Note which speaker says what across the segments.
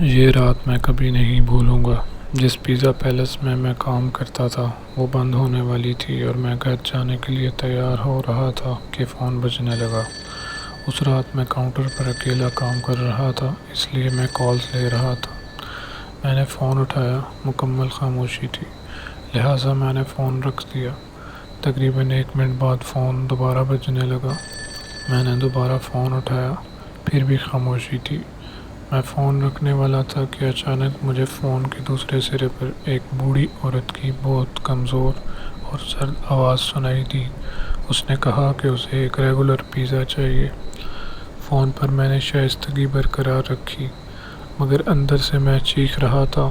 Speaker 1: یہ رات میں کبھی نہیں بھولوں گا۔ جس پیزا پیلس میں میں کام کرتا تھا وہ بند ہونے والی تھی اور میں گھر جانے کے لیے تیار ہو رہا تھا کہ فون بجنے لگا۔ اس رات میں کاؤنٹر پر اکیلا کام کر رہا تھا، اس لیے میں کالز لے رہا تھا۔ میں نے فون اٹھایا، مکمل خاموشی تھی، لہٰذا میں نے فون رکھ دیا۔ تقریباً 1 منٹ بعد فون دوبارہ بجنے لگا۔ میں نے دوبارہ فون اٹھایا، پھر بھی خاموشی تھی۔ میں فون رکھنے والا تھا کہ اچانک مجھے فون کے دوسرے سرے پر ایک بوڑھی عورت کی بہت کمزور اور سرد آواز سنائی دی۔ اس نے کہا کہ اسے ایک ریگولر پیزا چاہیے۔ فون پر میں نے شائستگی برقرار رکھی، مگر اندر سے میں چیخ رہا تھا۔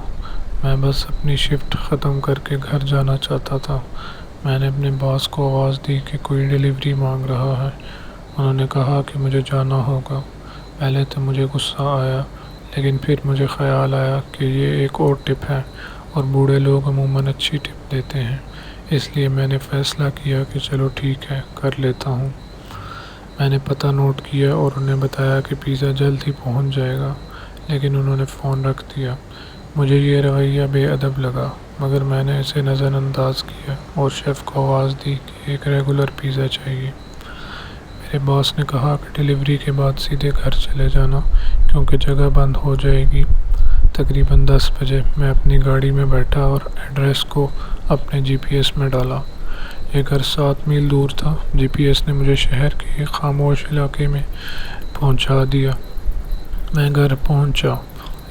Speaker 1: میں بس اپنی شفٹ ختم کر کے گھر جانا چاہتا تھا۔ میں نے اپنے باس کو آواز دی کہ کوئی ڈیلیوری مانگ رہا ہے۔ انہوں نے کہا کہ مجھے جانا ہوگا۔ پہلے تو مجھے غصہ آیا، لیکن پھر مجھے خیال آیا کہ یہ ایک اور ٹپ ہے اور بوڑھے لوگ عموماً اچھی ٹپ دیتے ہیں، اس لیے میں نے فیصلہ کیا کہ چلو ٹھیک ہے، کر لیتا ہوں۔ میں نے پتہ نوٹ کیا اور انہیں بتایا کہ پیزا جلد ہی پہنچ جائے گا، لیکن انہوں نے فون رکھ دیا۔ مجھے یہ رویہ بے ادب لگا، مگر میں نے اسے نظر انداز کیا اور شیف کو آواز دی کہ ایک ریگولر پیزا چاہیے۔ میرے باس نے کہا کہ ڈیلیوری کے بعد سیدھے گھر چلے جانا کیونکہ جگہ بند ہو جائے گی۔ تقریباً 10 بجے میں اپنی گاڑی میں بیٹھا اور ایڈریس کو اپنے جی پی ایس میں ڈالا۔ یہ گھر 7 میل دور تھا۔ جی پی ایس نے مجھے شہر کے ایک خاموش علاقے میں پہنچا دیا۔ میں گھر پہنچا۔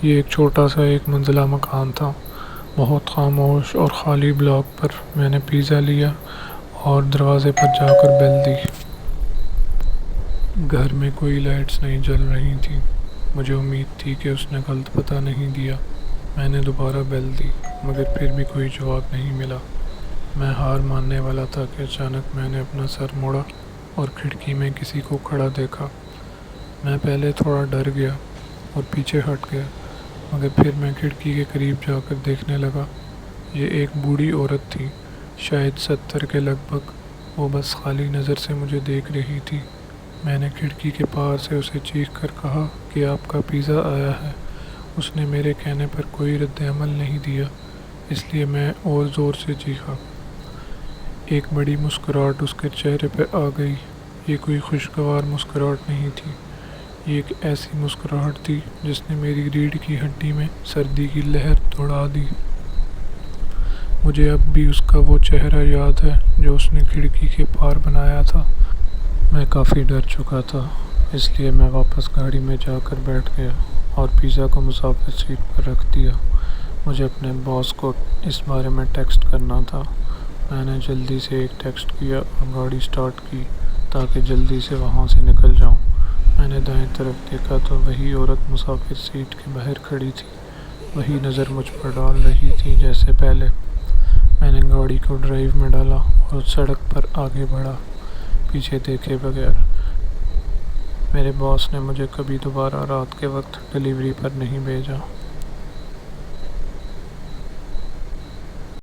Speaker 1: یہ ایک چھوٹا سا 1 منزلہ مکان تھا، بہت خاموش اور خالی۔ بلاک پر میں نے پیزا لیا اور دروازے پر جا کر بیل دی۔ گھر میں کوئی لائٹس نہیں جل رہی تھیں۔ مجھے امید تھی کہ اس نے غلط پتہ نہیں دیا۔ میں نے دوبارہ بیل دی، مگر پھر بھی کوئی جواب نہیں ملا۔ میں ہار ماننے والا تھا کہ اچانک میں نے اپنا سر موڑا اور کھڑکی میں کسی کو کھڑا دیکھا۔ میں پہلے تھوڑا ڈر گیا اور پیچھے ہٹ گیا، مگر پھر میں کھڑکی کے قریب جا کر دیکھنے لگا۔ یہ ایک بوڑھی عورت تھی، شاید 70 کے لگ بھگ۔ وہ بس خالی نظر سے مجھے دیکھ رہی تھی۔ میں نے کھڑکی کے پار سے اسے چیخ کر کہا کہ آپ کا پیزا آیا ہے۔ اس نے میرے کہنے پر کوئی رد عمل نہیں دیا، اس لیے میں اور زور سے چیخا۔ ایک بڑی مسکراہٹ اس کے چہرے پہ آ گئی۔ یہ کوئی خوشگوار مسکراہٹ نہیں تھی، یہ ایک ایسی مسکراہٹ تھی جس نے میری ریڑھ کی ہڈی میں سردی کی لہر دوڑا دی۔ مجھے اب بھی اس کا وہ چہرہ یاد ہے جو اس نے کھڑکی کے پار بنایا تھا۔ میں کافی ڈر چکا تھا، اس لیے میں واپس گاڑی میں جا کر بیٹھ گیا اور پیزا کو مسافر سیٹ پر رکھ دیا۔ مجھے اپنے باس کو اس بارے میں ٹیکسٹ کرنا تھا۔ میں نے جلدی سے ایک ٹیکسٹ کیا اور گاڑی سٹارٹ کی تاکہ جلدی سے وہاں سے نکل جاؤں۔ میں نے دائیں طرف دیکھا تو وہی عورت مسافر سیٹ کے باہر کھڑی تھی، وہی نظر مجھ پر ڈال رہی تھی جیسے پہلے۔ میں نے گاڑی کو ڈرائیو میں ڈالا اور سڑک پر آگے بڑھا، پیچھے دیکھے بغیر۔ میرے باس نے مجھے کبھی دوبارہ رات کے وقت ڈیلیوری پر نہیں بھیجا۔